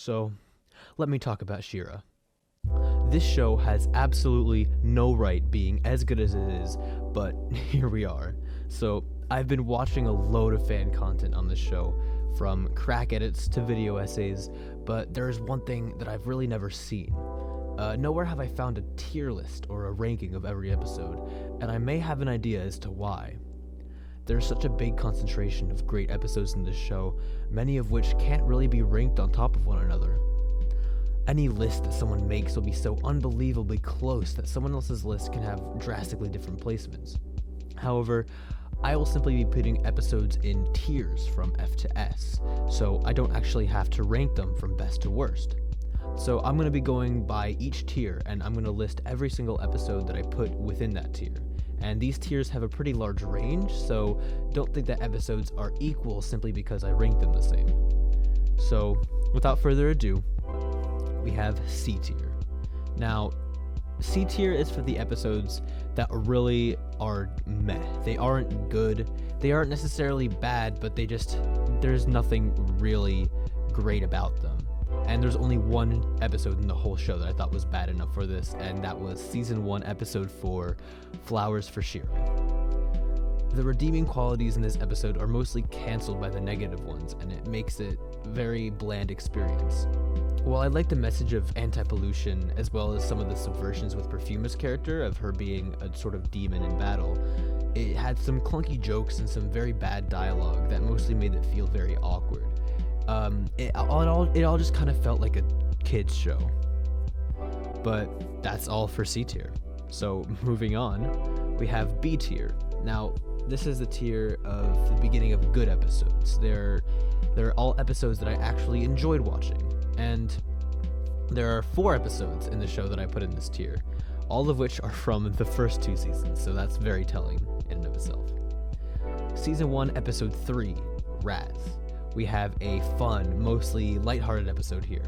So, let me talk about She-Ra. This show has absolutely no right being as good as it is, but here we are. So, I've been watching a load of fan content on this show, from crack edits to video essays, but there is one thing that I've really never seen. Nowhere have I found a tier list or a ranking of every episode, and I may have an idea as to why. There's such a big concentration of great episodes in this show, many of which can't really be ranked on top of one another. Any list that someone makes will be so unbelievably close that someone else's list can have drastically different placements. However, I will simply be putting episodes in tiers from F to S, so I don't actually have to rank them from best to worst. So I'm going to be going by each tier, and I'm going to list every single episode that I put within that tier. And these tiers have a pretty large range, so don't think that episodes are equal simply because I rank them the same. So, without further ado, we have C tier. Now, C tier is for the episodes that really are meh. They aren't good, they aren't necessarily bad, but there's nothing really great about them. And there's only one episode in the whole show that I thought was bad enough for this, and that was Season 1, Episode 4, Flowers for She-Ra. The redeeming qualities in this episode are mostly cancelled by the negative ones, and it makes it a very bland experience. While I like the message of anti-pollution, as well as some of the subversions with Perfuma's character of her being a sort of demon in battle, it had some clunky jokes and some very bad dialogue that mostly made it feel very awkward. It all just kind of felt like a kid's show. But that's all for C tier. So moving on, we have B tier. Now, this is the tier of the beginning of good episodes. They're all episodes that I actually enjoyed watching. And there are 4 episodes in the show that I put in this tier, all of which are from the first 2 seasons, so that's very telling in and of itself. Season 1, Episode 3, Raz. We have a fun, mostly lighthearted episode here.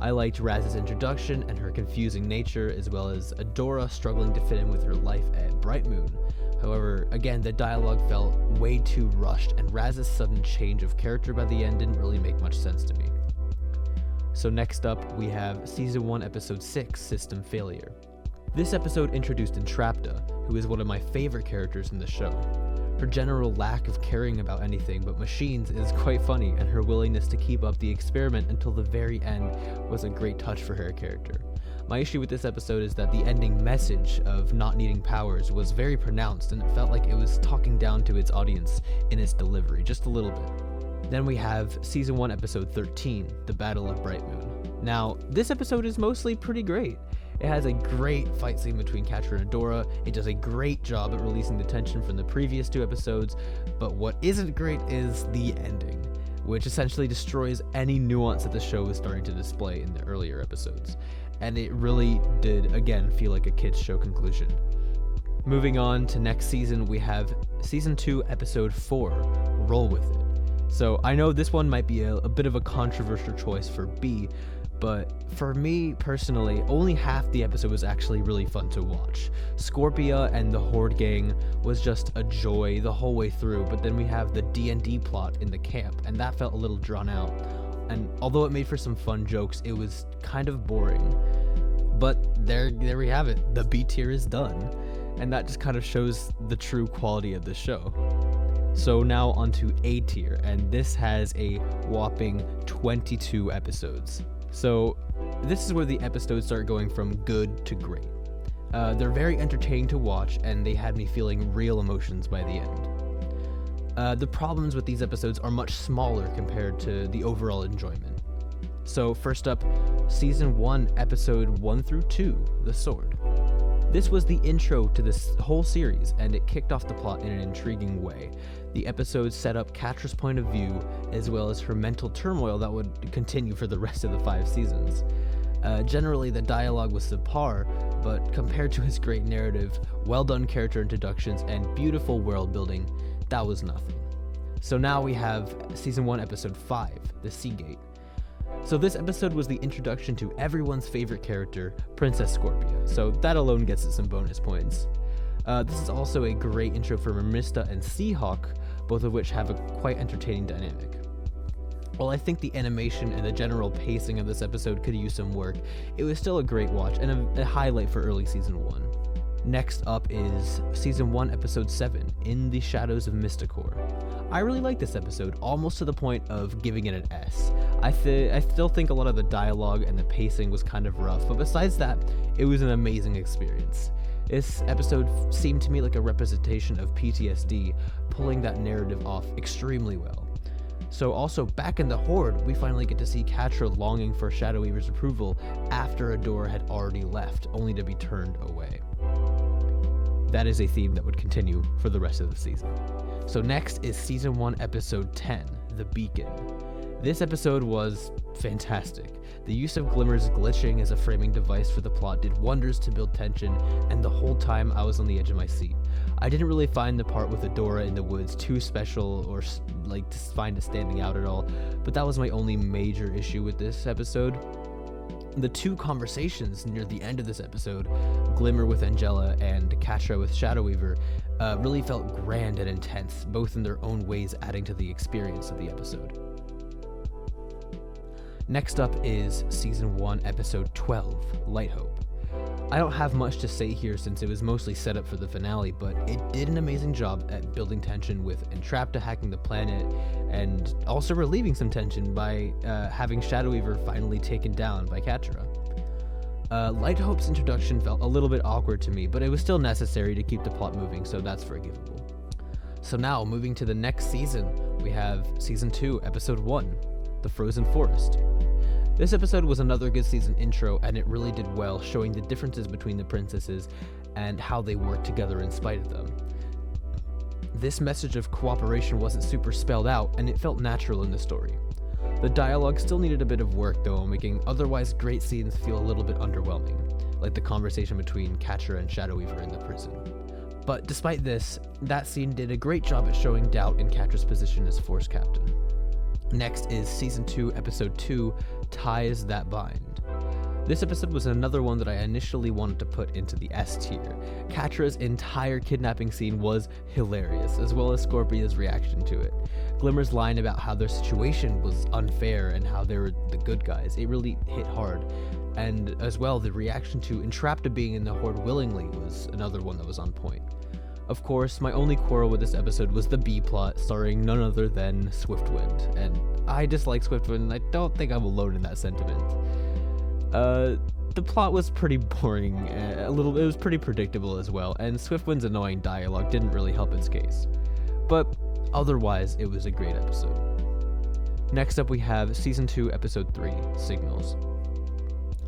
I liked Raz's introduction and her confusing nature, as well as Adora struggling to fit in with her life at Bright Moon. However, again, the dialogue felt way too rushed, and Raz's sudden change of character by the end didn't really make much sense to me. So next up, we have Season 1, Episode 6, System Failure. This episode introduced Entrapta, who is one of my favorite characters in the show. Her general lack of caring about anything but machines is quite funny, and her willingness to keep up the experiment until the very end was a great touch for her character. My issue with this episode is that the ending message of not needing powers was very pronounced, and it felt like it was talking down to its audience in its delivery, just a little bit. Then we have Season 1, Episode 13, The Battle of Bright Moon. Now, this episode is mostly pretty great. It has a great fight scene between Catra and Adora. It does a great job at releasing the tension from the previous 2 episodes, but what isn't great is the ending, which essentially destroys any nuance that the show was starting to display in the earlier episodes. And it really did, again, feel like a kid's show conclusion. Moving on to next season, we have Season 2, Episode 4, Roll With It. So I know this one might be a bit of a controversial choice for B, but for me personally, only half the episode was actually really fun to watch. Scorpia and the Horde gang was just a joy the whole way through, but then we have the D&D plot in the camp, and that felt a little drawn out. And although it made for some fun jokes, it was kind of boring. But there we have it. The B tier is done, and that just kind of shows the true quality of the show. So now onto A tier, and this has a whopping 22 episodes. So this is where the episodes start going from good to great. They're very entertaining to watch, and they had me feeling real emotions by the end. The problems with these episodes are much smaller compared to the overall enjoyment. So first up, Season 1, Episode 1 through 2, The Sword. This was the intro to this whole series, and it kicked off the plot in an intriguing way. The episode set up Catra's point of view, as well as her mental turmoil that would continue for the rest of the 5 seasons. Generally, the dialogue was subpar, but compared to his great narrative, well-done character introductions, and beautiful world building, that was nothing. So now we have Season 1, Episode 5, The Seagate. So this episode was the introduction to everyone's favorite character, Princess Scorpia, so that alone gets it some bonus points. This is also a great intro for Mermista and Seahawk, both of which have a quite entertaining dynamic. While I think the animation and the general pacing of this episode could use some work, it was still a great watch and a highlight for early season 1. Next up is season 1, episode 7, In the Shadows of Mysticor. I really like this episode, almost to the point of giving it an S. I still think a lot of the dialogue and the pacing was kind of rough, but besides that, it was an amazing experience. This episode seemed to me like a representation of PTSD, pulling that narrative off extremely well. So also, back in the Horde, we finally get to see Catra longing for Shadow Weaver's approval after Adora had already left, only to be turned away. That is a theme that would continue for the rest of the season. So next is season 1, episode 10, The Beacon. This episode was fantastic. The use of Glimmer's glitching as a framing device for the plot did wonders to build tension, and the whole time I was on the edge of my seat. I didn't really find the part with Adora in the woods too special or like to find it standing out at all, but that was my only major issue with this episode. The two conversations near the end of this episode, Glimmer with Angela and Catra with Shadow Weaver, really felt grand and intense, both in their own ways adding to the experience of the episode. Next up is season 1, episode 12, Light Hope. I don't have much to say here since it was mostly set up for the finale, but it did an amazing job at building tension with Entrapta hacking the planet, and also relieving some tension by having Shadow Weaver finally taken down by Catra. Light Hope's introduction felt a little bit awkward to me, but it was still necessary to keep the plot moving, so that's forgivable. So now, moving to the next season, we have season 2, episode 1, The Frozen Forest. This episode was another good season intro, and it really did well, showing the differences between the princesses and how they worked together in spite of them. This message of cooperation wasn't super spelled out, and it felt natural in the story. The dialogue still needed a bit of work though, making otherwise great scenes feel a little bit underwhelming, like the conversation between Catra and Shadow Weaver in the prison. But despite this, that scene did a great job at showing doubt in Catra's position as Force Captain. Next is season 2, episode 2, Ties That Bind. This episode was another one that I initially wanted to put into the S tier. Catra's entire kidnapping scene was hilarious, as well as Scorpia's reaction to it. Glimmer's line about how their situation was unfair and how they were the good guys, it really hit hard. And as well, the reaction to Entrapta being in the Horde willingly was another one that was on point. Of course, my only quarrel with this episode was the B-plot, starring none other than Swiftwind, and I dislike Swiftwind, and I don't think I'm alone in that sentiment. The plot was pretty boring, it was pretty predictable as well, and Swiftwind's annoying dialogue didn't really help its case. But otherwise, it was a great episode. Next up we have season 2, episode 3, Signals.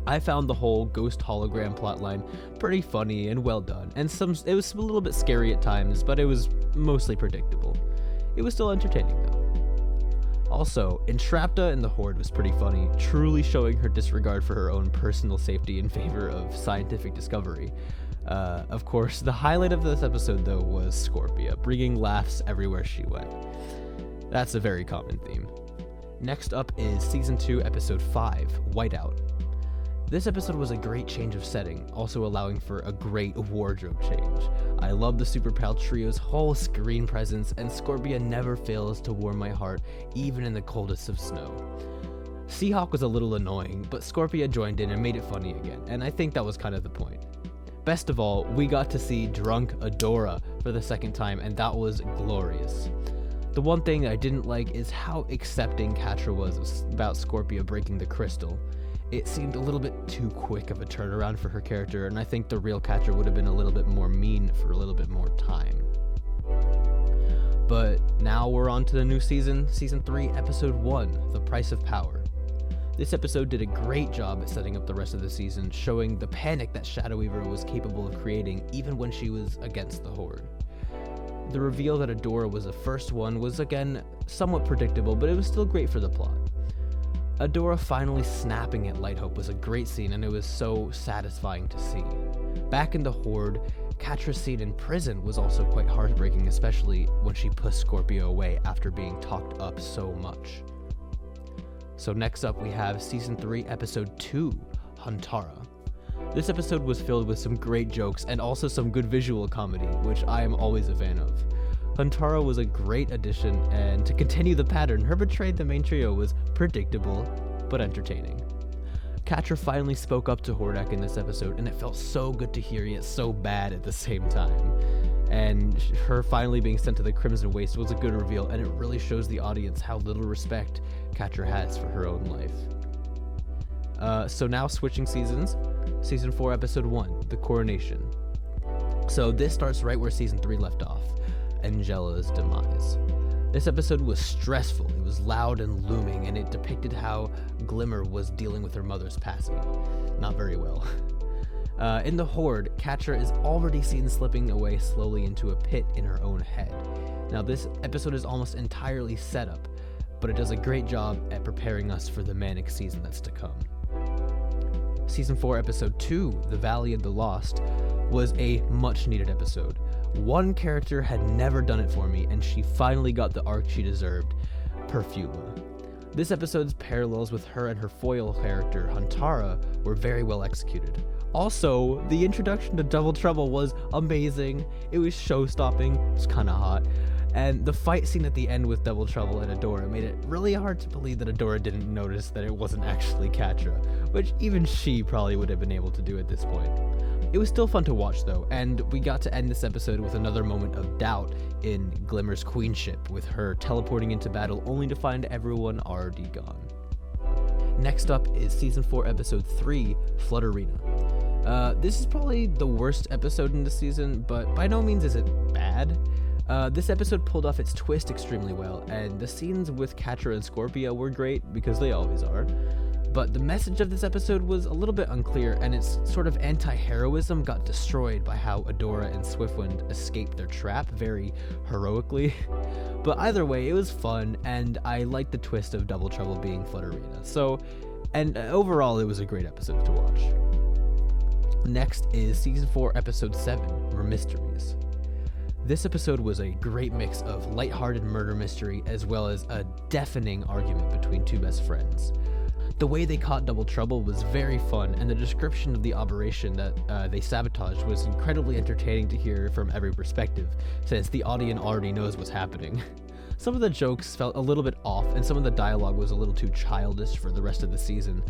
I found the whole ghost hologram plotline pretty funny and well done, and it was a little bit scary at times, but it was mostly predictable. It was still entertaining though. Also, Entrapta in the Horde was pretty funny, truly showing her disregard for her own personal safety in favor of scientific discovery. Of course, the highlight of this episode though was Scorpia, bringing laughs everywhere she went. That's a very common theme. Next up is season 2, episode 5, Whiteout. This episode was a great change of setting, also allowing for a great wardrobe change. I love the Super Pal Trio's whole screen presence, and Scorpia never fails to warm my heart, even in the coldest of snow. Seahawk was a little annoying, but Scorpia joined in and made it funny again, and I think that was kind of the point. Best of all, we got to see drunk Adora for the second time, and that was glorious. The one thing I didn't like is how accepting Catra was about Scorpia breaking the crystal. It seemed a little bit too quick of a turnaround for her character, and I think the real Catra would have been a little bit more mean for a little bit more time. But now we're on to the new season, season 3, episode 1, The Price of Power. This episode did a great job at setting up the rest of the season, showing the panic that Shadow Weaver was capable of creating even when she was against the Horde. The reveal that Adora was the first one was again somewhat predictable, but it was still great for the plot. Adora finally snapping at Light Hope was a great scene, and it was so satisfying to see. Back in the Horde, Catra's scene in prison was also quite heartbreaking, especially when she pushed Scorpio away after being talked up so much. So next up we have season 3, episode 2, Huntara. This episode was filled with some great jokes and also some good visual comedy, which I am always a fan of. Huntara was a great addition, and to continue the pattern, her betrayed the main trio was predictable but entertaining. Catra finally spoke up to Hordak in this episode, and it felt so good to hear, yet so bad at the same time. And her finally being sent to the Crimson Waste was a good reveal, and it really shows the audience how little respect Catra has for her own life. So now switching seasons, Season 4, Episode 1, The Coronation. So this starts right where Season 3 left off, Angela's demise. This episode was stressful, it was loud and looming, and it depicted how Glimmer was dealing with her mother's passing. Not very well. In the Horde, Catra is already seen slipping away slowly into a pit in her own head. Now this episode is almost entirely set up, but it does a great job at preparing us for the manic season that's to come. Season 4, Episode 2, The Valley of the Lost, was a much needed episode. One character had never done it for me, and she finally got the arc she deserved, Perfuma. This episode's parallels with her and her foil character, Huntara, were very well executed. Also, the introduction to Double Trouble was amazing. It was show-stopping, it was kinda hot. And the fight scene at the end with Double Trouble and Adora made it really hard to believe that Adora didn't notice that it wasn't actually Catra, which even she probably would have been able to do at this point. It was still fun to watch though, and we got to end this episode with another moment of doubt in Glimmer's queenship, with her teleporting into battle only to find everyone already gone. Next up is Season 4, Episode 3, Flutterina. This is probably the worst episode in the season, but by no means is it bad. This episode pulled off its twist extremely well, and the scenes with Catra and Scorpia were great, because they always are. But the message of this episode was a little bit unclear, and its sort of anti-heroism got destroyed by how Adora and Swiftwind escaped their trap very heroically. But either way, it was fun, and I liked the twist of Double Trouble being Flutterina. And overall, it was a great episode to watch. Next is Season 4, Episode 7, Mysteries. This episode was a great mix of lighthearted murder mystery as well as a deafening argument between two best friends. The way they caught Double Trouble was very fun, and the description of the operation that they sabotaged was incredibly entertaining to hear from every perspective, since the audience already knows what's happening. Some of the jokes felt a little bit off, and some of the dialogue was a little too childish for the rest of the season,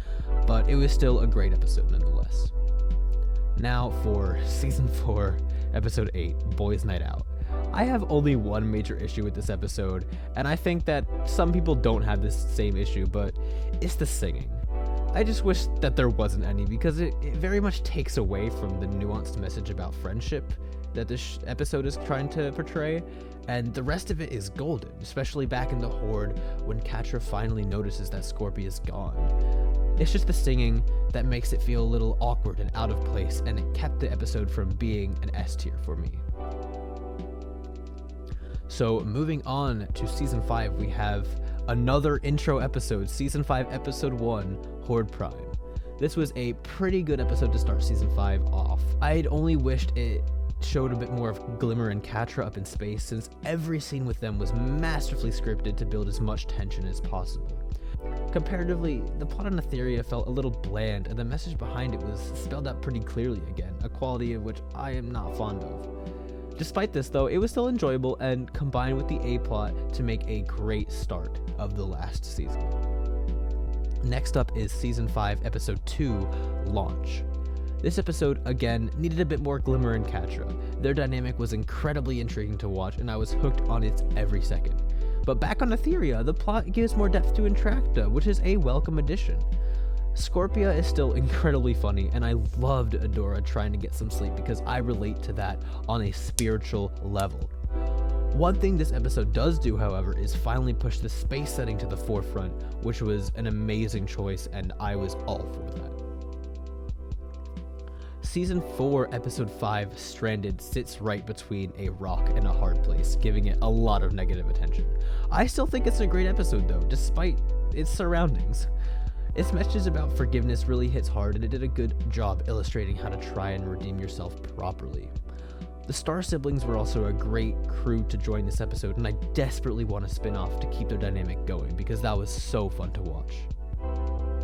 but it was still a great episode nonetheless. Now for Season 4, Episode 8, Boys Night Out. I have only one major issue with this episode, and I think that some people don't have this same issue, but it's the singing. I just wish that there wasn't any, because it very much takes away from the nuanced message about friendship that this episode is trying to portray, and the rest of it is golden, especially back in the Horde when Catra finally notices that Scorpia is gone. It's just the singing that makes it feel a little awkward and out of place, and it kept the episode from being an S tier for me. So moving on to Season 5, we have another intro episode, Season 5, Episode 1, Horde Prime. This was a pretty good episode to start Season 5 off. I'd only wished it showed a bit more of Glimmer and Catra up in space, since every scene with them was masterfully scripted to build as much tension as possible. Comparatively, the plot on Etheria felt a little bland, and the message behind it was spelled out pretty clearly again, a quality of which I am not fond of. Despite this though, it was still enjoyable and combined with the A-plot to make a great start of the last season. Next up is Season 5, Episode 2, Launch. This episode, again, needed a bit more Glimmer and Catra. Their dynamic was incredibly intriguing to watch, and I was hooked on it every second. But back on Etheria, the plot gives more depth to Entracta, which is a welcome addition. Scorpia is still incredibly funny, and I loved Adora trying to get some sleep because I relate to that on a spiritual level. One thing this episode does do, however, is finally push the space setting to the forefront, which was an amazing choice, and I was all for that. Season 4, Episode 5, Stranded, sits right between a rock and a hard place, giving it a lot of negative attention. I still think it's a great episode though, despite its surroundings. Its message about forgiveness really hits hard, and it did a good job illustrating how to try and redeem yourself properly. The Star siblings were also a great crew to join this episode, and I desperately want a spin-off to keep their dynamic going because that was so fun to watch.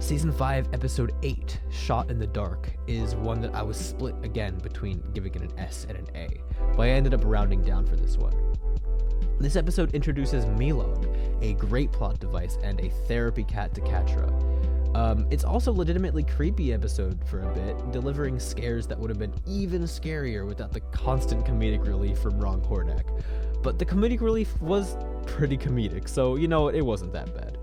Season 5, Episode 8, Shot in the Dark, is one that I was split again between giving it an S and an A, but I ended up rounding down for this one. This episode introduces Milog, a great plot device and a therapy cat to Catra. It's also a legitimately creepy episode for a bit, delivering scares that would have been even scarier without the constant comedic relief from Ron Hordak. But the comedic relief was pretty comedic, so it wasn't that bad.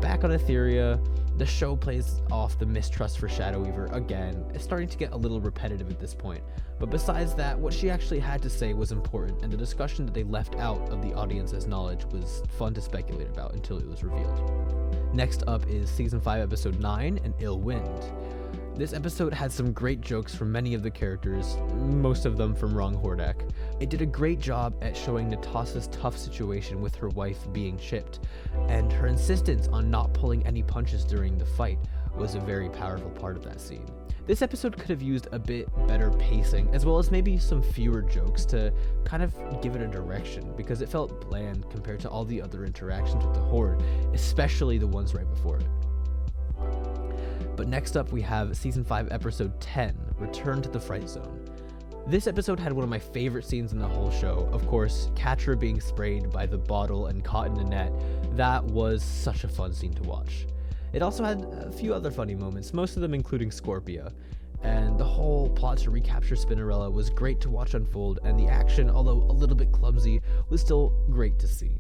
Back on Etheria, the show plays off the mistrust for Shadow Weaver again. It's starting to get a little repetitive at this point, but besides that, what she actually had to say was important, and the discussion that they left out of the audience's knowledge was fun to speculate about until it was revealed. Next up is Season 5, Episode 9, An Ill Wind. This episode had some great jokes from many of the characters, most of them from Ron Hordak. It did a great job at showing Natasha's tough situation with her wife being chipped, and her insistence on not pulling any punches during the fight was a very powerful part of that scene. This episode could have used a bit better pacing, as well as maybe some fewer jokes to kind of give it a direction, because it felt bland compared to all the other interactions with the Horde, especially the ones right before it. But next up we have Season 5, Episode 10, Return to the Fright Zone. This episode had one of my favorite scenes in the whole show. Of course, Catra being sprayed by the bottle and caught in a net. That was such a fun scene to watch. It also had a few other funny moments, most of them including Scorpia. And the whole plot to recapture Spinnerella was great to watch unfold, and the action, although a little bit clumsy, was still great to see.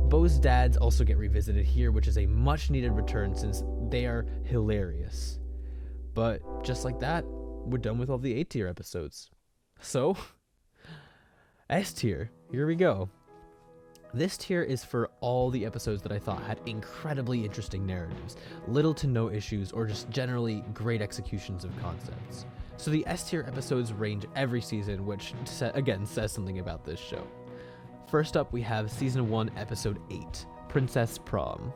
Bo's dads also get revisited here, which is a much needed return since they are hilarious. But just like that, we're done with all the A tier episodes. So, S tier, here we go. This tier is for all the episodes that I thought had incredibly interesting narratives, little to no issues, or just generally great executions of concepts. So the S tier episodes range every season, which again says something about this show. First up, we have Season 1, Episode 8, Princess Prom.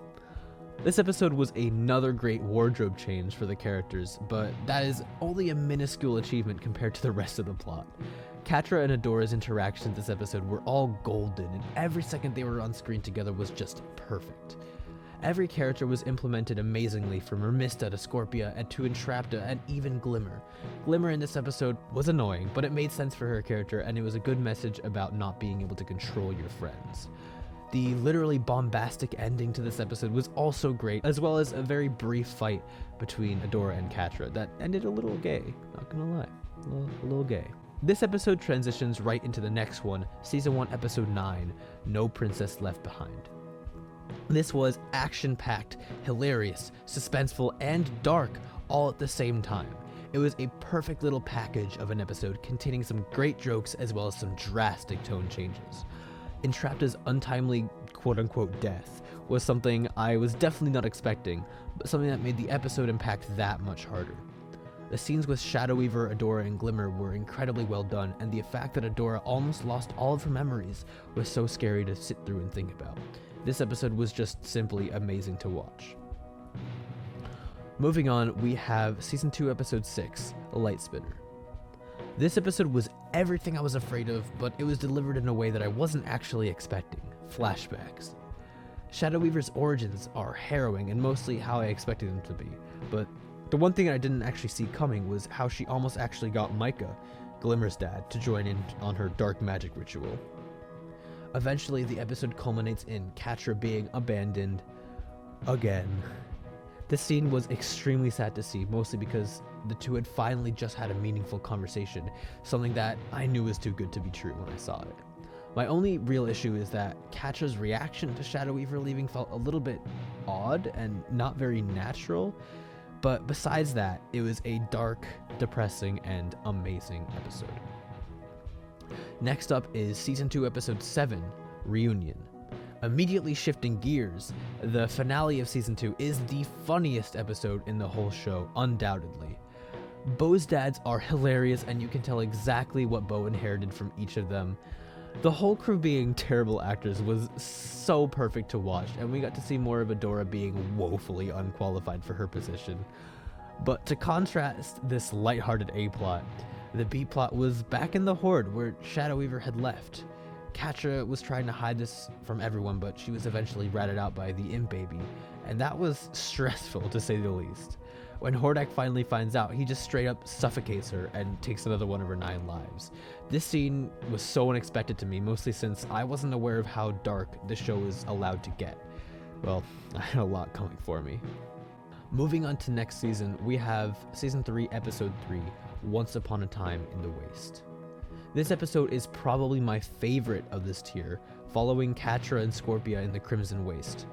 This episode was another great wardrobe change for the characters, but that is only a minuscule achievement compared to the rest of the plot. Catra and Adora's interactions this episode were all golden, and every second they were on screen together was just perfect. Every character was implemented amazingly, from Mermista to Scorpia and to Entrapta and even Glimmer. Glimmer in this episode was annoying, but it made sense for her character, and it was a good message about not being able to control your friends. The literally bombastic ending to this episode was also great, as well as a very brief fight between Adora and Catra that ended a little gay, not gonna lie, a little gay. This episode transitions right into the next one, Season 1, Episode 9, No Princess Left Behind. This was action-packed, hilarious, suspenseful, and dark all at the same time. It was a perfect little package of an episode containing some great jokes as well as some drastic tone changes. Entrapta's untimely quote-unquote death was something I was definitely not expecting, but something that made the episode impact that much harder. The scenes with Shadow Weaver, Adora, and Glimmer were incredibly well done, and the fact that Adora almost lost all of her memories was so scary to sit through and think about. This episode was just simply amazing to watch. Moving on, we have Season 2, Episode 6, Light Spinner. This episode was everything I was afraid of, but it was delivered in a way that I wasn't actually expecting. Flashbacks. Shadow Weaver's origins are harrowing and mostly how I expected them to be, but the one thing I didn't actually see coming was how she almost actually got Micah, Glimmer's dad, to join in on her dark magic ritual. Eventually, the episode culminates in Catra being abandoned again. This scene was extremely sad to see, mostly because the two had finally just had a meaningful conversation, something that I knew was too good to be true when I saw it. My only real issue is that Catra's reaction to Shadow Weaver leaving felt a little bit odd and not very natural, but besides that, it was a dark, depressing, and amazing episode. Next up is Season 2, Episode 7, Reunion. Immediately shifting gears, the finale of Season 2 is the funniest episode in the whole show, undoubtedly. Bo's dads are hilarious, and you can tell exactly what Bo inherited from each of them. The whole crew being terrible actors was so perfect to watch, and we got to see more of Adora being woefully unqualified for her position. But to contrast this lighthearted A-plot, the B-plot was back in the Horde where Shadow Weaver had left. Catra was trying to hide this from everyone, but she was eventually ratted out by the imp baby, and that was stressful to say the least. When Hordak finally finds out, he just straight up suffocates her and takes another one of her 9 lives. This scene was so unexpected to me, mostly since I wasn't aware of how dark the show is allowed to get. Well, I had a lot coming for me. Moving on to next season, we have Season 3, Episode 3, Once Upon a Time in the Waste. This episode is probably my favorite of this tier, following Catra and Scorpia in the Crimson Waste.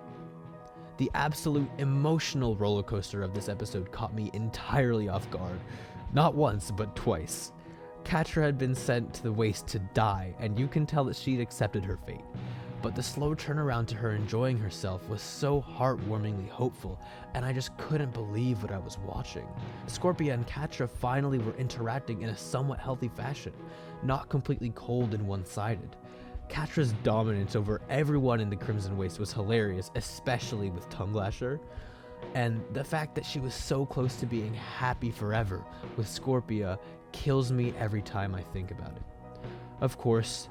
The absolute emotional roller coaster of this episode caught me entirely off guard, not once, but twice. Catra had been sent to the Waste to die, and you can tell that she'd accepted her fate. But the slow turnaround to her enjoying herself was so heartwarmingly hopeful, and I just couldn't believe what I was watching. Scorpia and Catra finally were interacting in a somewhat healthy fashion, not completely cold and one-sided. Catra's dominance over everyone in the Crimson Waste was hilarious, especially with Tongue Lasher. And the fact that she was so close to being happy forever with Scorpia kills me every time I think about it. Of course,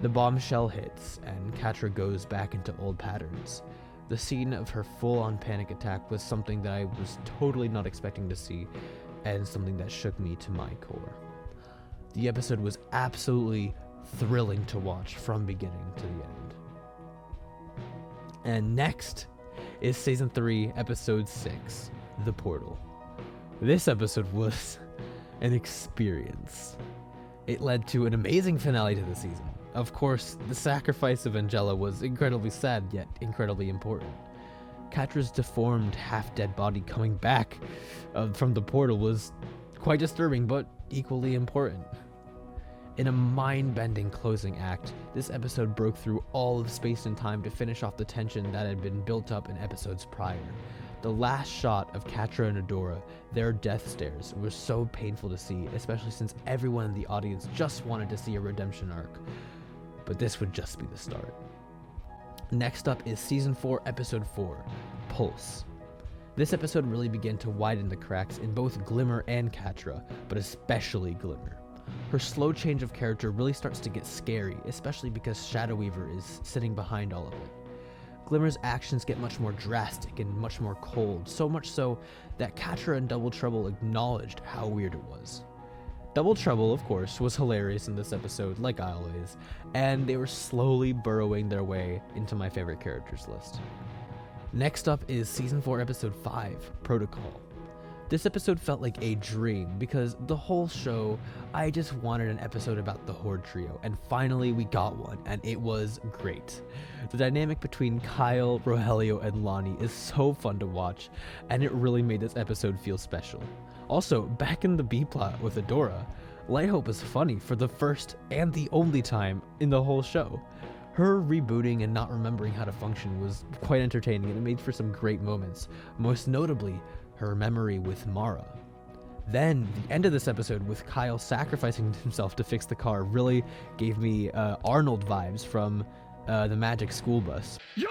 the bombshell hits and Catra goes back into old patterns. The scene of her full-on panic attack was something that I was totally not expecting to see, and something that shook me to my core. The episode was absolutely thrilling to watch from beginning to the end. And next is Season 3, Episode 6, The Portal. This episode was an experience. It led to an amazing finale to the season. Of course, the sacrifice of Angela was incredibly sad, yet incredibly important. Catra's deformed, half-dead body coming back from the portal was quite disturbing, but equally important. In a mind-bending closing act, this episode broke through all of space and time to finish off the tension that had been built up in episodes prior. The last shot of Catra and Adora, their death stares, was so painful to see, especially since everyone in the audience just wanted to see a redemption arc. But this would just be the start. Next up is Season 4, Episode 4, Pulse. This episode really began to widen the cracks in both Glimmer and Catra, but especially Glimmer. Her slow change of character really starts to get scary, especially because Shadow Weaver is sitting behind all of it. Glimmer's actions get much more drastic and much more cold, so much so that Catra and Double Trouble acknowledged how weird it was. Double Trouble, of course, was hilarious in this episode, like always, and they were slowly burrowing their way into my favorite characters list. Next up is Season 4, Episode 5, Protocol. This episode felt like a dream because the whole show, I just wanted an episode about the Horde Trio, and finally we got one, and it was great. The dynamic between Kyle, Rogelio, and Lonnie is so fun to watch, and it really made this episode feel special. Also, back in the B-plot with Adora, Lighthope is funny for the first and the only time in the whole show. Her rebooting and not remembering how to function was quite entertaining, and it made for some great moments, most notably her memory with Mara. Then, the end of this episode with Kyle sacrificing himself to fix the car really gave me Arnold vibes from the Magic School Bus. Yeah!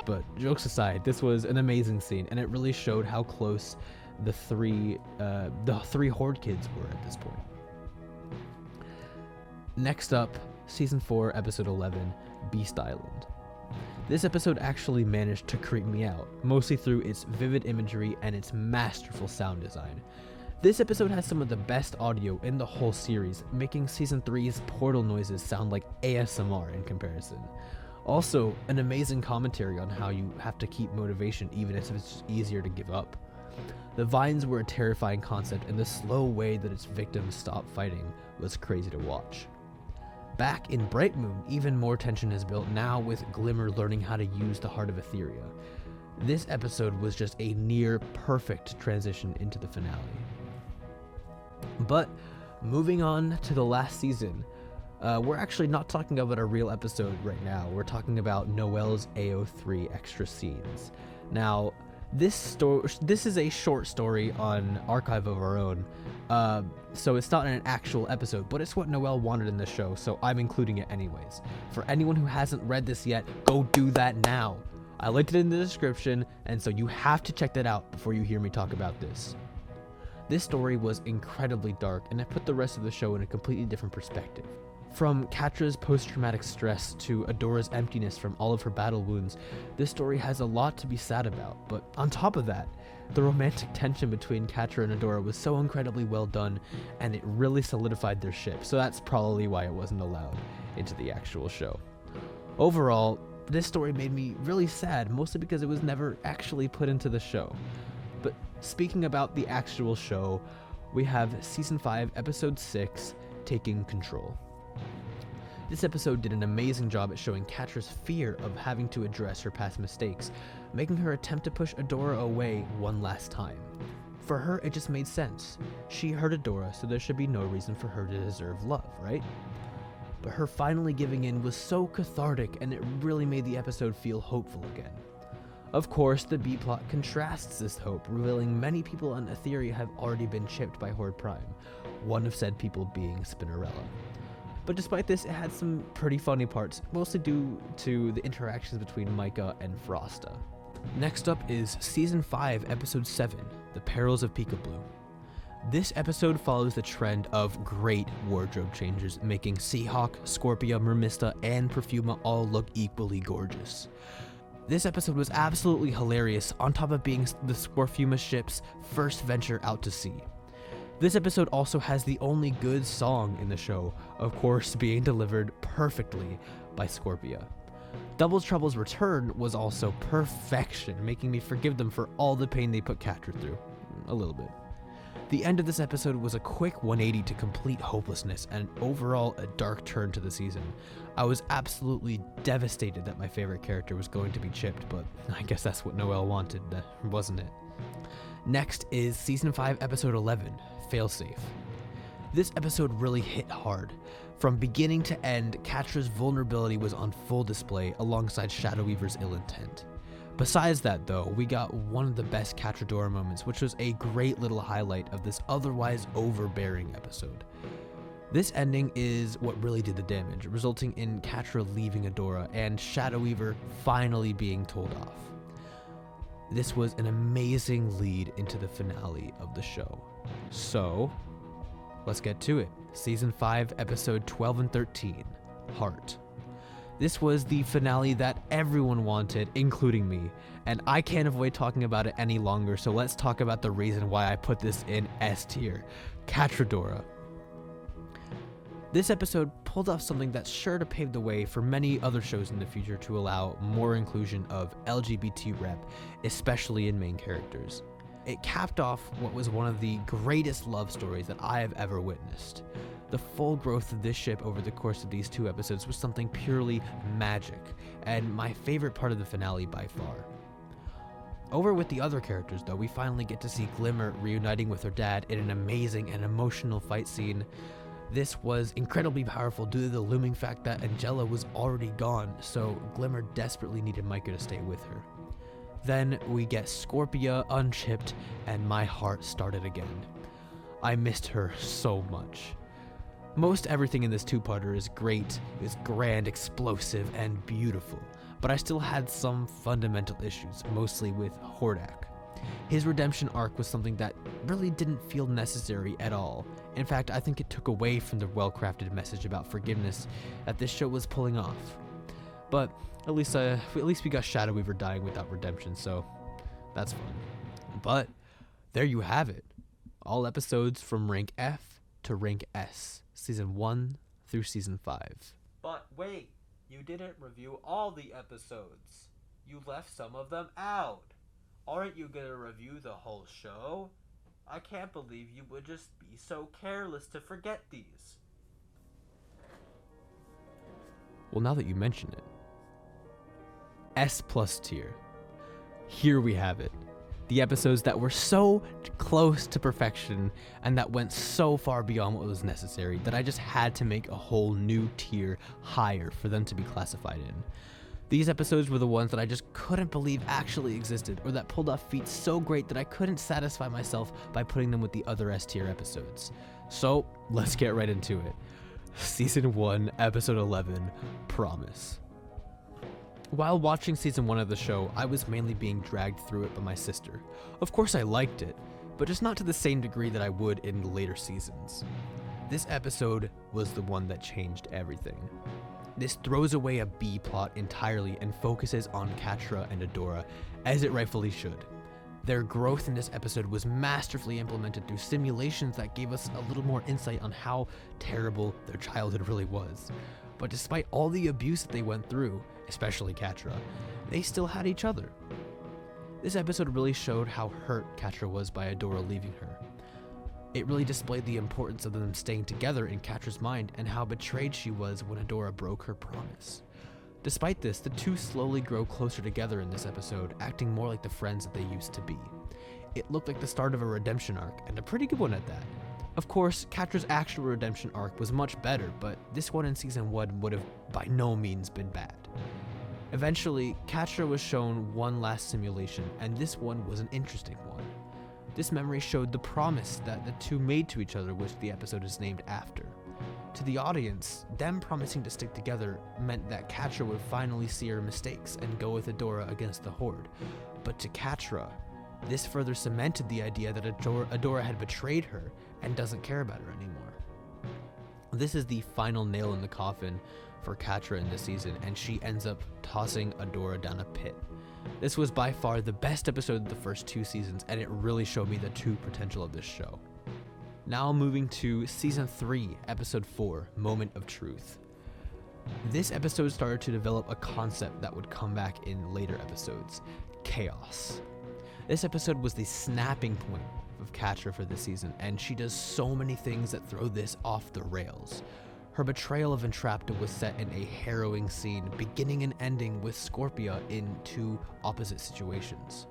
But jokes aside, this was an amazing scene, and it really showed how close the three Horde kids were at this point. Next up, Season 4, Episode 11, Beast Island. This episode actually managed to creep me out, mostly through its vivid imagery and its masterful sound design. This episode has some of the best audio in the whole series, making Season 3's portal noises sound like ASMR in comparison. Also, an amazing commentary on how you have to keep motivation even if it's easier to give up. The vines were a terrifying concept, and the slow way that its victims stopped fighting was crazy to watch. Back in Bright Moon, even more tension is built now with Glimmer learning how to use the Heart of Etheria. This episode was just a near perfect transition into the finale. But moving on to the last season, we're actually not talking about a real episode right now. We're talking about Noelle's AO3 extra scenes. Now, this is a short story on Archive of Our Own, so it's not an actual episode, but it's what Noelle wanted in the show, so I'm including it anyways. For anyone who hasn't read this yet, go do that now. I linked it in the description, and so you have to check that out before you hear me talk about this. This story was incredibly dark, and it put the rest of the show in a completely different perspective. From Katra's post-traumatic stress to Adora's emptiness from all of her battle wounds, this story has a lot to be sad about, but on top of that, the romantic tension between Katra and Adora was so incredibly well done, and it really solidified their ship, so that's probably why it wasn't allowed into the actual show. Overall, this story made me really sad, mostly because it was never actually put into the show. But speaking about the actual show, we have Season 5, Episode 6, Taking Control. This episode did an amazing job at showing Katra's fear of having to address her past mistakes, making her attempt to push Adora away one last time. For her, it just made sense. She hurt Adora, so there should be no reason for her to deserve love, right? But her finally giving in was so cathartic, and it really made the episode feel hopeful again. Of course, the B-plot contrasts this hope, revealing many people on Etheria have already been chipped by Horde Prime, one of said people being Spinnerella. But despite this, it had some pretty funny parts, mostly due to the interactions between Micah and Frosta. Next up is Season 5, Episode 7, The Perils of Peekaboo. This episode follows the trend of great wardrobe changes, making Seahawk, Scorpia, Mermista, and Perfuma all look equally gorgeous. This episode was absolutely hilarious, on top of being the Scorpuma ship's first venture out to sea. This episode also has the only good song in the show, of course being delivered perfectly by Scorpia. Double Trouble's return was also perfection, making me forgive them for all the pain they put Katra through. A little bit. The end of this episode was a quick 180 to complete hopelessness and overall a dark turn to the season. I was absolutely devastated that my favorite character was going to be chipped, but I guess that's what Noelle wanted, wasn't it? Next is Season 5, Episode 11, Failsafe. This episode really hit hard. From beginning to end, Katra's vulnerability was on full display alongside Shadow Weaver's ill intent. Besides that though, we got one of the best Katradora moments, which was a great little highlight of this otherwise overbearing episode. This ending is what really did the damage, resulting in Katra leaving Adora and Shadow Weaver finally being told off. This was an amazing lead into the finale of the show. So, let's get to it. Season 5, Episode 12 and 13, Heart. This was the finale that everyone wanted, including me, and I can't avoid talking about it any longer, so let's talk about the reason why I put this in S tier, Katradora. This episode pulled off something that's sure to pave the way for many other shows in the future to allow more inclusion of LGBT rep, especially in main characters. It capped off what was one of the greatest love stories that I have ever witnessed. The full growth of this ship over the course of these 2 episodes was something purely magic, and my favorite part of the finale by far. Over with the other characters though, we finally get to see Glimmer reuniting with her dad in an amazing and emotional fight scene. This was incredibly powerful due to the looming fact that Angela was already gone, so Glimmer desperately needed Micah to stay with her. Then we get Scorpia unchipped, and my heart started again. I missed her so much. Most everything in this 2-parter is great, is grand, explosive, and beautiful, but I still had some fundamental issues, mostly with Hordak. His redemption arc was something that really didn't feel necessary at all. In fact, I think it took away from the well-crafted message about forgiveness that this show was pulling off. But at least we got Shadow Weaver dying without redemption, so that's fun. But there you have it. All episodes from rank F to rank S, season 1 through season 5. But wait, you didn't review all the episodes. You left some of them out. Aren't you gonna review the whole show? I can't believe you would just be so careless to forget these. Well, now that you mention it. S+ tier. Here we have it. The episodes that were so close to perfection and that went so far beyond what was necessary that I just had to make a whole new tier higher for them to be classified in. These episodes were the ones that I just couldn't believe actually existed, or that pulled off feats so great that I couldn't satisfy myself by putting them with the other S tier episodes. So let's get right into it. Season 1, Episode 11, Promise. While watching season 1 of the show, I was mainly being dragged through it by my sister. Of course I liked it, but just not to the same degree that I would in later seasons. This episode was the one that changed everything. This throws away a B plot entirely and focuses on Catra and Adora, as it rightfully should. Their growth in this episode was masterfully implemented through simulations that gave us a little more insight on how terrible their childhood really was. But despite all the abuse that they went through, especially Catra, they still had each other. This episode really showed how hurt Catra was by Adora leaving her. It really displayed the importance of them staying together in Catra's mind and how betrayed she was when Adora broke her promise. Despite this, the two slowly grow closer together in this episode, acting more like the friends that they used to be. It looked like the start of a redemption arc, and a pretty good one at that. Of course, Catra's actual redemption arc was much better, but this one in season 1 would have by no means been bad. Eventually, Catra was shown one last simulation, and this one was an interesting one. This memory showed the promise that the two made to each other, which the episode is named after. To the audience, them promising to stick together meant that Catra would finally see her mistakes and go with Adora against the Horde. But to Catra, this further cemented the idea that Adora had betrayed her and doesn't care about her anymore. This is the final nail in the coffin for Catra in this season, and she ends up tossing Adora down a pit. This was by far the best episode of the first 2 seasons, and it really showed me the true potential of this show. Now moving to Season 3, Episode 4, Moment of Truth. This episode started to develop a concept that would come back in later episodes: chaos. This episode was the snapping point of Catra for this season, and she does so many things that throw this off the rails. Her betrayal of Entrapta was set in a harrowing scene, beginning and ending with Scorpia in 2 opposite situations.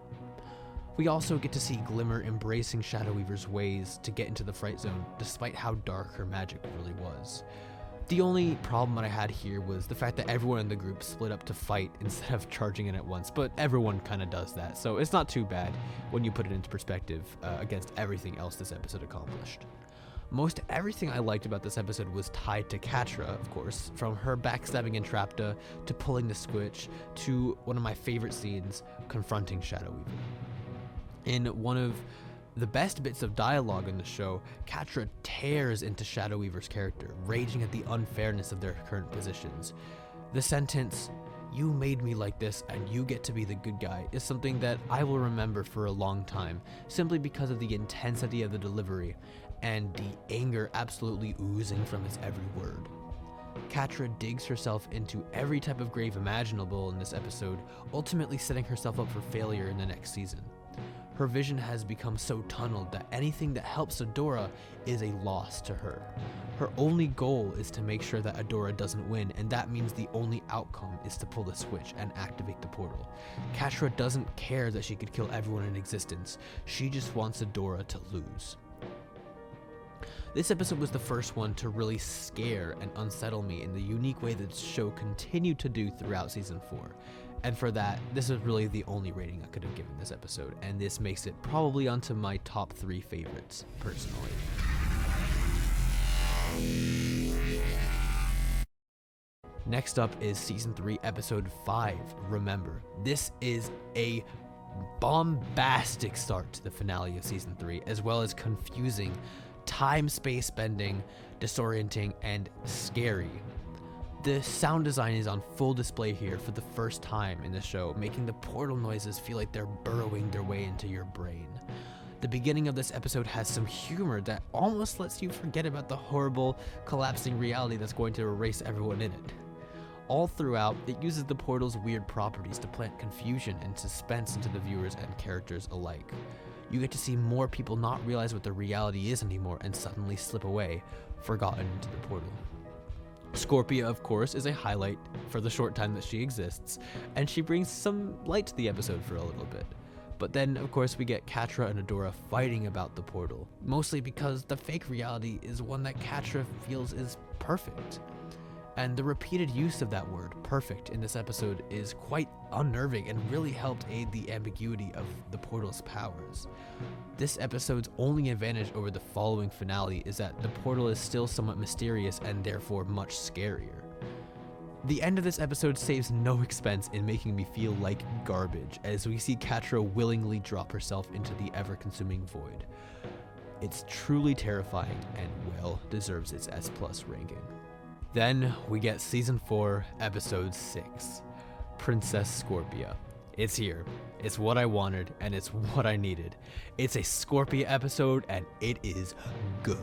We also get to see Glimmer embracing Shadow Weaver's ways to get into the Fright Zone, despite how dark her magic really was. The only problem that I had here was the fact that everyone in the group split up to fight instead of charging in at once, but everyone kind of does that, so it's not too bad when you put it into perspective against everything else this episode accomplished. Most everything I liked about this episode was tied to Catra, of course, from her backstabbing Entrapta to pulling the switch to one of my favorite scenes, confronting Shadow Weaver. In one of the best bits of dialogue in the show, Catra tears into Shadow Weaver's character, raging at the unfairness of their current positions. The sentence, "You made me like this and you get to be the good guy," is something that I will remember for a long time, simply because of the intensity of the delivery and the anger absolutely oozing from his every word. Catra digs herself into every type of grave imaginable in this episode, ultimately setting herself up for failure in the next season. Her vision has become so tunneled that anything that helps Adora is a loss to her. Her only goal is to make sure that Adora doesn't win, and that means the only outcome is to pull the switch and activate the portal. Catra doesn't care that she could kill everyone in existence, she just wants Adora to lose. This episode was the first one to really scare and unsettle me in the unique way that the show continued to do throughout Season 4. And for that, this is really the only rating I could have given this episode, and this makes it probably onto my top 3 favorites, personally. Next up is Season 3, Episode 5, Remember. This is a bombastic start to the finale of Season 3, as well as confusing, time-space bending, disorienting, and scary. The sound design is on full display here for the first time in the show, making the portal noises feel like they're burrowing their way into your brain. The beginning of this episode has some humor that almost lets you forget about the horrible, collapsing reality that's going to erase everyone in it. All throughout, it uses the portal's weird properties to plant confusion and suspense into the viewers and characters alike. You get to see more people not realize what the reality is anymore and suddenly slip away, forgotten into the portal. Scorpia, of course, is a highlight for the short time that she exists, and she brings some light to the episode for a little bit. But then, of course, we get Catra and Adora fighting about the portal, mostly because the fake reality is one that Catra feels is perfect. And the repeated use of that word, perfect, in this episode is quite unnerving and really helped aid the ambiguity of the portal's powers. This episode's only advantage over the following finale is that the portal is still somewhat mysterious and therefore much scarier. The end of this episode saves no expense in making me feel like garbage, as we see Catra willingly drop herself into the ever-consuming void. It's truly terrifying and well deserves its S+ ranking. Then we get Season 4, Episode 6, Princess Scorpia. It's here. It's what I wanted, and it's what I needed. It's a Scorpia episode, and it is good.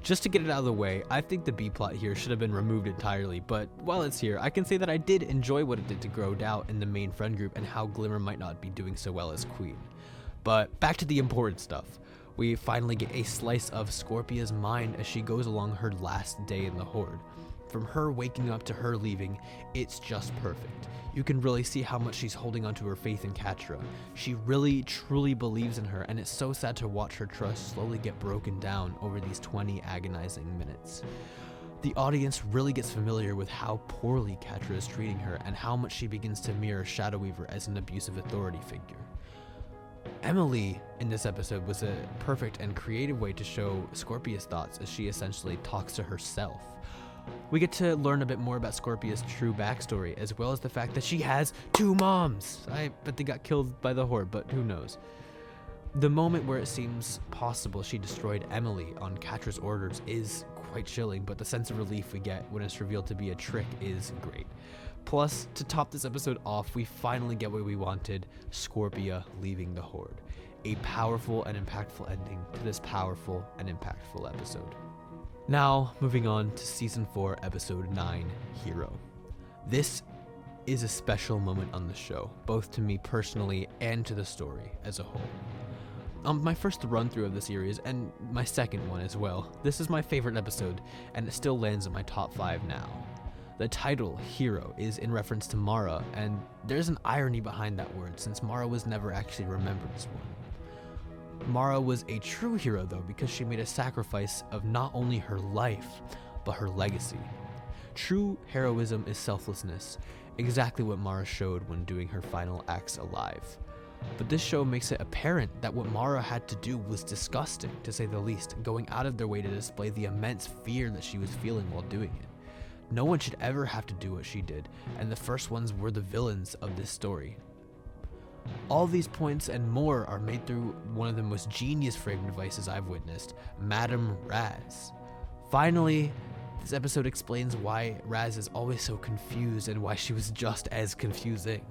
Just to get it out of the way, I think the B-plot here should have been removed entirely, but while it's here, I can say that I did enjoy what it did to grow doubt in the main friend group and how Glimmer might not be doing so well as Queen. But back to the important stuff. We finally get a slice of Scorpia's mind as she goes along her last day in the Horde. From her waking up to her leaving, it's just perfect. You can really see how much she's holding onto her faith in Catra. She really, truly believes in her, and it's so sad to watch her trust slowly get broken down over these 20 agonizing minutes. The audience really gets familiar with how poorly Catra is treating her and how much she begins to mirror Shadow Weaver as an abusive authority figure. Emily in this episode was a perfect and creative way to show Scorpia's thoughts as she essentially talks to herself. We get to learn a bit more about Scorpia's true backstory, as well as the fact that she has 2 moms. I bet they got killed by the Horde, but who knows. The moment where it seems possible she destroyed Emily on Catra's orders is quite chilling, but the sense of relief we get when it's revealed to be a trick is great. Plus, to top this episode off, we finally get what we wanted, Scorpia leaving the Horde. A powerful and impactful ending to this powerful and impactful episode. Now, moving on to Season 4, Episode 9, Hero. This is a special moment on the show, both to me personally and to the story as a whole. My first run through of the series, and my second one as well. This is my favorite episode, and it still lands in my top 5 now. The title, Hero, is in reference to Mara, and there's an irony behind that word, since Mara was never actually remembered as one. Mara was a true hero, though, because she made a sacrifice of not only her life, but her legacy. True heroism is selflessness, exactly what Mara showed when doing her final acts alive. But this show makes it apparent that what Mara had to do was disgusting, to say the least, going out of their way to display the immense fear that she was feeling while doing it. No one should ever have to do what she did, and the first ones were the villains of this story. All these points and more are made through one of the most genius framing devices I've witnessed, Madame Raz. Finally, this episode explains why Raz is always so confused and why she was just as confusing.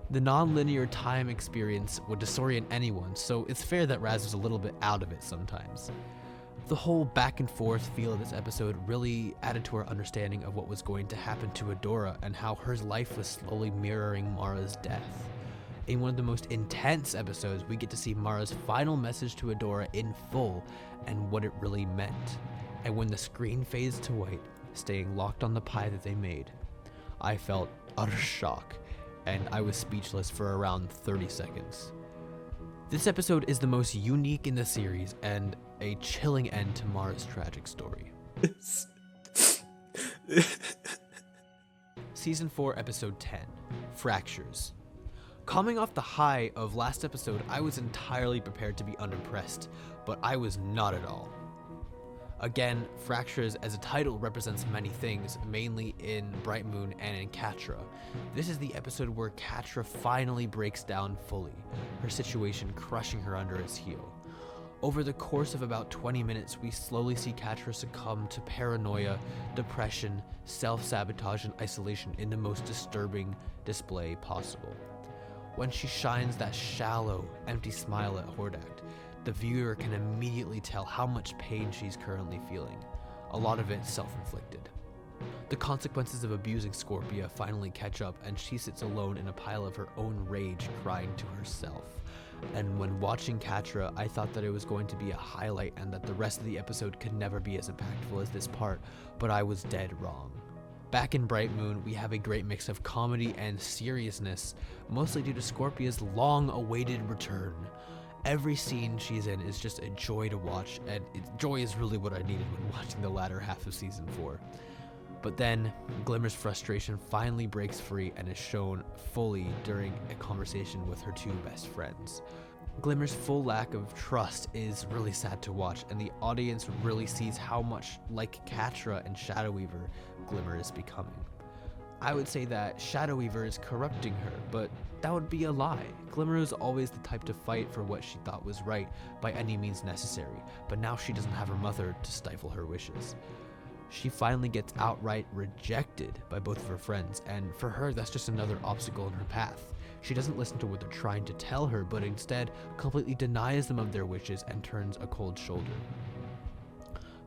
The non-linear time experience would disorient anyone, so it's fair that Raz was a little bit out of it sometimes. The whole back and forth feel of this episode really added to our understanding of what was going to happen to Adora and how her life was slowly mirroring Mara's death. In one of the most intense episodes, we get to see Mara's final message to Adora in full and what it really meant. And when the screen fades to white, staying locked on the pie that they made, I felt utter shock, and I was speechless for around 30 seconds. This episode is the most unique in the series and a chilling end to Mara's tragic story. Season 4, Episode 10, Fractures. Coming off the high of last episode, I was entirely prepared to be unimpressed, but I was not at all. Again, Fractures as a title represents many things, mainly in Bright Moon and in Catra. This is the episode where Catra finally breaks down fully, her situation crushing her under its heel. Over the course of about 20 minutes, we slowly see Catra succumb to paranoia, depression, self-sabotage, and isolation in the most disturbing display possible. When she shines that shallow, empty smile at Hordak, the viewer can immediately tell how much pain she's currently feeling, a lot of it self-inflicted. The consequences of abusing Scorpia finally catch up, and she sits alone in a pile of her own rage, crying to herself. And when watching Catra, I thought that it was going to be a highlight and that the rest of the episode could never be as impactful as this part, but I was dead wrong. Back in Bright Moon, we have a great mix of comedy and seriousness, mostly due to Scorpia's long-awaited return. Every scene she's in is just a joy to watch, and joy is really what I needed when watching the latter half of Season 4. But then, Glimmer's frustration finally breaks free and is shown fully during a conversation with her 2 best friends. Glimmer's full lack of trust is really sad to watch, and the audience really sees how much like Catra and Shadow Weaver Glimmer is becoming. I would say that Shadow Weaver is corrupting her, but that would be a lie. Glimmer was always the type to fight for what she thought was right by any means necessary, but now she doesn't have her mother to stifle her wishes. She finally gets outright rejected by both of her friends, and for her that's just another obstacle in her path. She doesn't listen to what they're trying to tell her, but instead completely denies them of their wishes and turns a cold shoulder.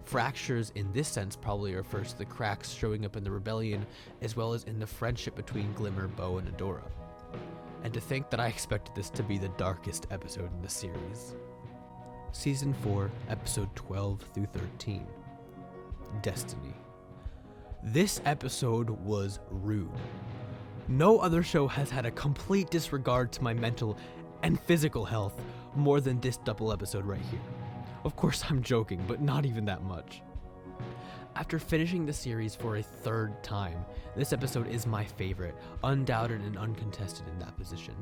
Fractures in this sense probably refers to the cracks showing up in the rebellion, as well as in the friendship between Glimmer, Bow, and Adora. And to think that I expected this to be the darkest episode in the series. Season 4, episode 12 through 13. Destiny. This episode was rude. No other show has had a complete disregard to my mental and physical health more than this double episode right here. Of course I'm joking, but not even that much. After finishing the series for a third time, this episode is my favorite, undoubted and uncontested in that position.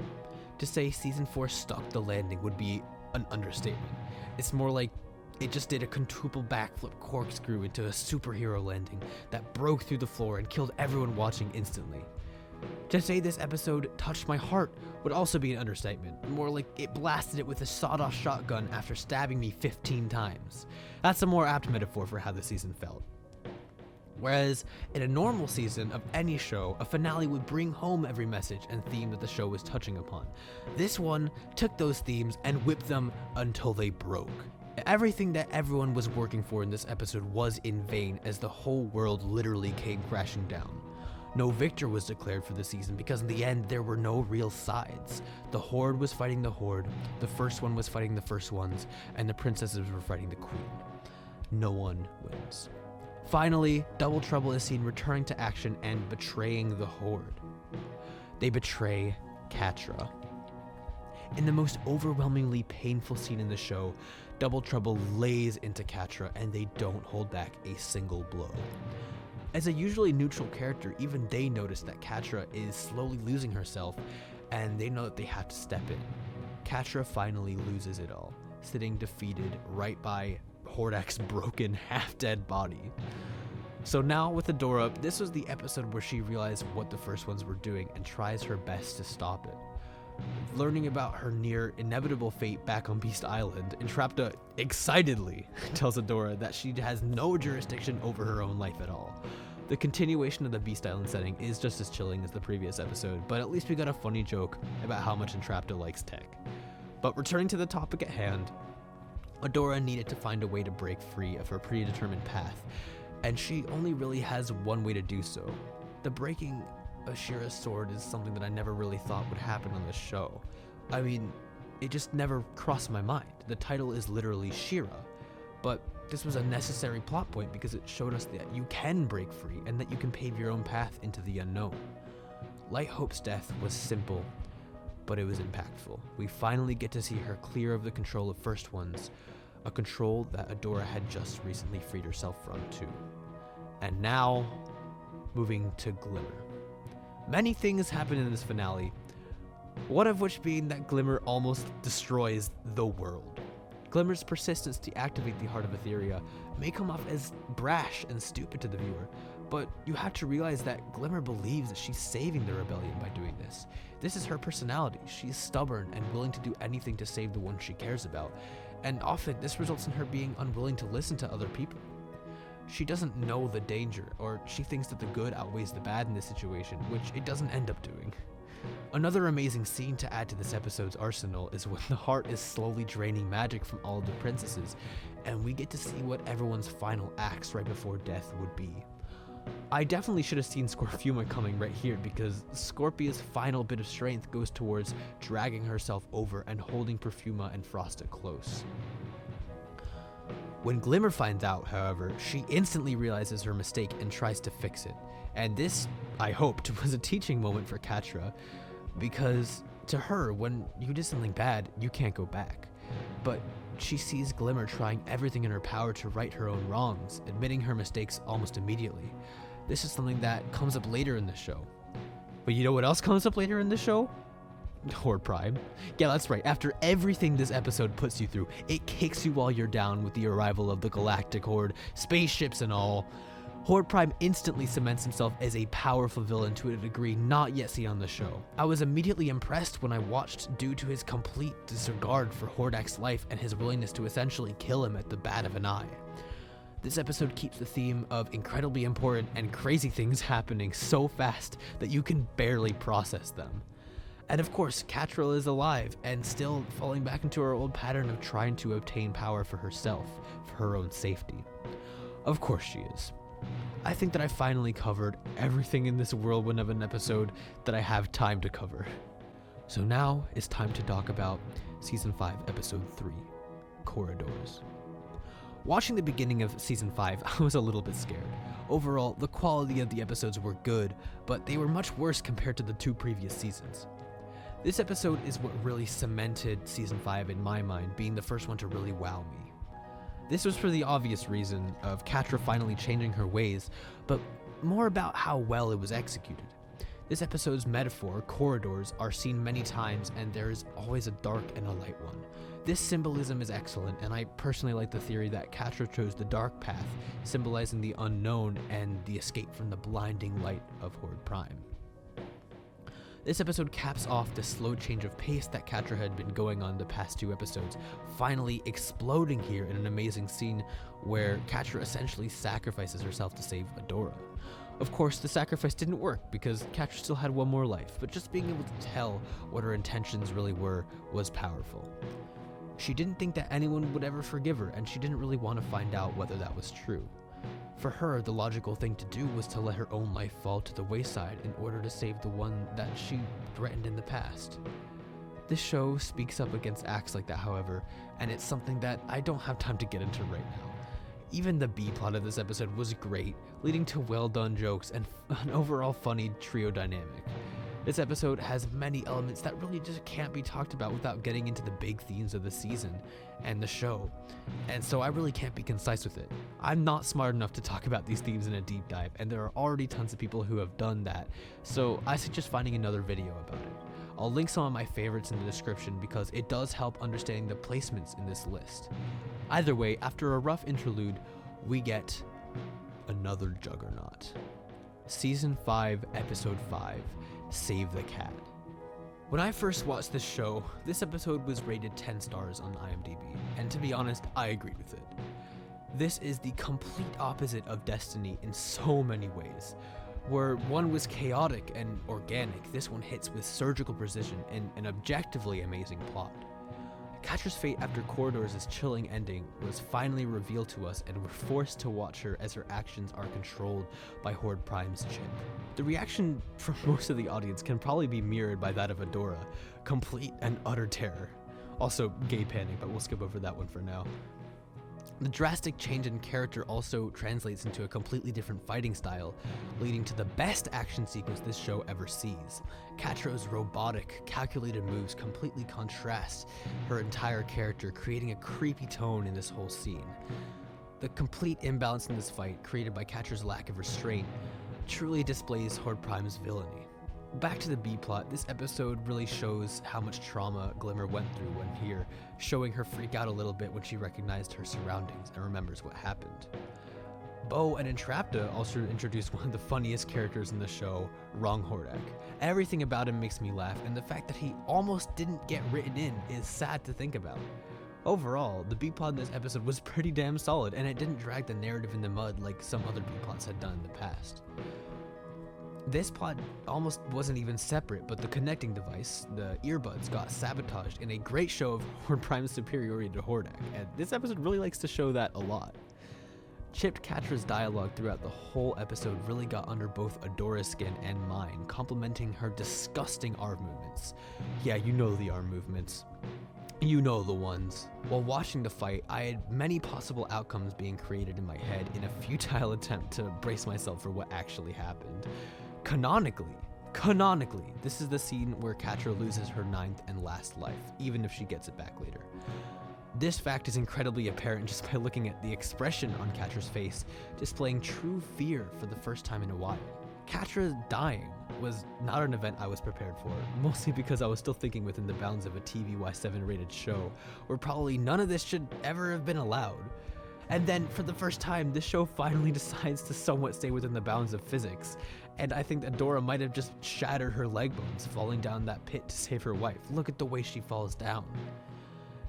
To say season 4 stuck the landing would be an understatement. It's more like it just did a quintuple backflip corkscrew into a superhero landing that broke through the floor and killed everyone watching instantly. To say this episode touched my heart would also be an understatement, more like it blasted it with a sawed-off shotgun after stabbing me 15 times. That's a more apt metaphor for how the season felt. Whereas in a normal season of any show, a finale would bring home every message and theme that the show was touching upon. This one took those themes and whipped them until they broke. Everything that everyone was working for in this episode was in vain, as the whole world literally came crashing down. No victor was declared for the season because in the end there were no real sides. The Horde was fighting the Horde, the First One was fighting the First Ones, and the princesses were fighting the Queen. No one wins. Finally, Double Trouble is seen returning to action and betraying the Horde. They betray Catra. In the most overwhelmingly painful scene in the show, Double Trouble lays into Catra and they don't hold back a single blow. As a usually neutral character, even they notice that Catra is slowly losing herself, and they know that they have to step in. Catra finally loses it all, sitting defeated right by Hordak's broken, half-dead body. So now with Adora, this was the episode where she realized what the First Ones were doing and tries her best to stop it. Learning about her near inevitable fate back on Beast Island, Entrapta excitedly tells Adora that she has no jurisdiction over her own life at all. The continuation of the Beast Island setting is just as chilling as the previous episode, but at least we got a funny joke about how much Entrapta likes tech. But returning to the topic at hand, Adora needed to find a way to break free of her predetermined path, and she only really has one way to do so. The breaking Ashira's sword is something that I never really thought would happen on this show. I mean, it just never crossed my mind. The title is literally Shira, but this was a necessary plot point because it showed us that you can break free and that you can pave your own path into the unknown. Light Hope's death was simple, but it was impactful. We finally get to see her clear of the control of First Ones, a control that Adora had just recently freed herself from too. And now, moving to Glimmer. Many things happen in this finale, one of which being that Glimmer almost destroys the world. Glimmer's persistence to activate the Heart of Etheria may come off as brash and stupid to the viewer, but you have to realize that Glimmer believes that she's saving the rebellion by doing this. This is her personality. She's stubborn and willing to do anything to save the one she cares about, and often this results in her being unwilling to listen to other people. She doesn't know the danger, or she thinks that the good outweighs the bad in this situation, which it doesn't end up doing. Another amazing scene to add to this episode's arsenal is when the heart is slowly draining magic from all of the princesses, and we get to see what everyone's final acts right before death would be. I definitely should have seen Scorfuma coming right here, because Scorpia's final bit of strength goes towards dragging herself over and holding Perfuma and Frosta close. When Glimmer finds out, however, she instantly realizes her mistake and tries to fix it. And this, I hoped, was a teaching moment for Catra, because to her, when you did something bad, you can't go back. But she sees Glimmer trying everything in her power to right her own wrongs, admitting her mistakes almost immediately. This is something that comes up later in the show. But you know what else comes up later in the show? Horde Prime. Yeah, that's right. After everything this episode puts you through, it kicks you while you're down with the arrival of the Galactic Horde, spaceships and all. Horde Prime instantly cements himself as a powerful villain to a degree not yet seen on the show. I was immediately impressed when I watched due to his complete disregard for Hordak's life and his willingness to essentially kill him at the bat of an eye. This episode keeps the theme of incredibly important and crazy things happening so fast that you can barely process them. And of course, Catril is alive and still falling back into her old pattern of trying to obtain power for herself, for her own safety. Of course she is. I think that I finally covered everything in this whirlwind of an episode that I have time to cover. So now it's time to talk about Season 5, Episode 3, Corridors. Watching the beginning of Season 5, I was a little bit scared. Overall, the quality of the episodes were good, but they were much worse compared to the 2 previous seasons. This episode is what really cemented Season 5 in my mind, being the first one to really wow me. This was for the obvious reason of Catra finally changing her ways, but more about how well it was executed. This episode's metaphor, corridors, are seen many times, and there is always a dark and a light one. This symbolism is excellent, and I personally like the theory that Catra chose the dark path, symbolizing the unknown and the escape from the blinding light of Horde Prime. This episode caps off the slow change of pace that Catra had been going on the past 2 episodes, finally exploding here in an amazing scene where Catra essentially sacrifices herself to save Adora. Of course, the sacrifice didn't work because Catra still had one more life, but just being able to tell what her intentions really were was powerful. She didn't think that anyone would ever forgive her, and she didn't really want to find out whether that was true. For her, the logical thing to do was to let her own life fall to the wayside in order to save the one that she threatened in the past. This show speaks up against acts like that, however, and it's something that I don't have time to get into right now. Even the B-plot of this episode was great, leading to well-done jokes and an overall funny trio dynamic. This episode has many elements that really just can't be talked about without getting into the big themes of the season and the show, and so I really can't be concise with it. I'm not smart enough to talk about these themes in a deep dive, and there are already tons of people who have done that, so I suggest finding another video about it. I'll link some of my favorites in the description because it does help understanding the placements in this list. Either way, after a rough interlude, we get another juggernaut. Season 5, Episode 5, Save the Cat. When I first watched this show, this episode was rated 10 stars on IMDb, and to be honest, I agreed with it. This is the complete opposite of Destiny in so many ways. Where one was chaotic and organic, this one hits with surgical precision and an objectively amazing plot. Catra's fate after Corridors' chilling ending was finally revealed to us, and we're forced to watch her as her actions are controlled by Horde Prime's chip. The reaction from most of the audience can probably be mirrored by that of Adora, complete and utter terror. Also, gay panic, but we'll skip over that one for now. The drastic change in character also translates into a completely different fighting style, leading to the best action sequence this show ever sees. Catra's robotic, calculated moves completely contrast her entire character, creating a creepy tone in this whole scene. The complete imbalance in this fight, created by Catra's lack of restraint, truly displays Horde Prime's villainy. Back to the B-plot, this episode really shows how much trauma Glimmer went through when here, showing her freak out a little bit when she recognized her surroundings and remembers what happened. Bo and Entrapta also introduced one of the funniest characters in the show, Wrong Hordak. Everything about him makes me laugh, and the fact that he almost didn't get written in is sad to think about. Overall, the B-plot in this episode was pretty damn solid, and it didn't drag the narrative in the mud like some other B-plots had done in the past. This plot almost wasn't even separate, but the connecting device, the earbuds, got sabotaged in a great show of Horde Prime's superiority to Hordak, and this episode really likes to show that a lot. Chipped Catra's dialogue throughout the whole episode really got under both Adora's skin and mine, complementing her disgusting arm movements. Yeah, you know the arm movements. You know the ones. While watching the fight, I had many possible outcomes being created in my head in a futile attempt to brace myself for what actually happened. Canonically, this is the scene where Catra loses her 9th and last life, even if she gets it back later. This fact is incredibly apparent just by looking at the expression on Catra's face, displaying true fear for the first time in a while. Catra dying was not an event I was prepared for, mostly because I was still thinking within the bounds of a TVY7 rated show, where probably none of this should ever have been allowed. And then, for the first time, this show finally decides to somewhat stay within the bounds of physics. And I think that Dora might have just shattered her leg bones falling down that pit to save her wife. Look at the way she falls down.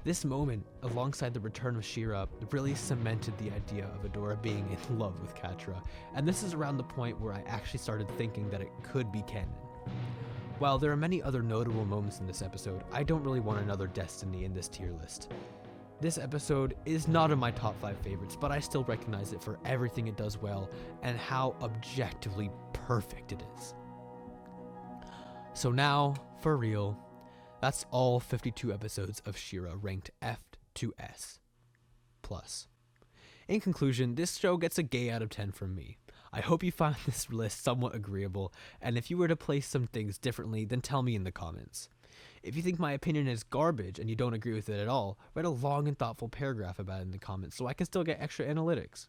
This moment, alongside the return of She-Ra, really cemented the idea of Adora being in love with Catra, and this is around the point where I actually started thinking that it could be canon. While there are many other notable moments in this episode, I don't really want another Destiny in this tier list. This episode is not in my top 5 favorites, but I still recognize it for everything it does well and how objectively perfect it is. So now, for real, that's all 52 episodes of She-Ra ranked F to S+. In conclusion, this show gets a gay out of 10 from me. I hope you find this list somewhat agreeable, and if you were to place some things differently, then tell me in the comments. If you think my opinion is garbage and you don't agree with it at all, write a long and thoughtful paragraph about it in the comments so I can still get extra analytics.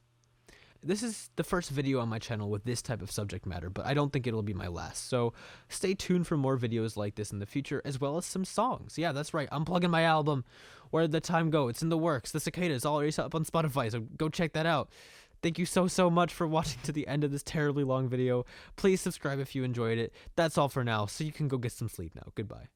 This is the first video on my channel with this type of subject matter, but I don't think it'll be my last, so stay tuned for more videos like this in the future, as well as some songs. Yeah, that's right, I'm plugging my album, Where Did the Time Go? It's in the works. The Cicada is already up on Spotify, so go check that out. Thank you so much for watching to the end of this terribly long video. Please subscribe if you enjoyed it. That's all for now, so you can go get some sleep now. Goodbye.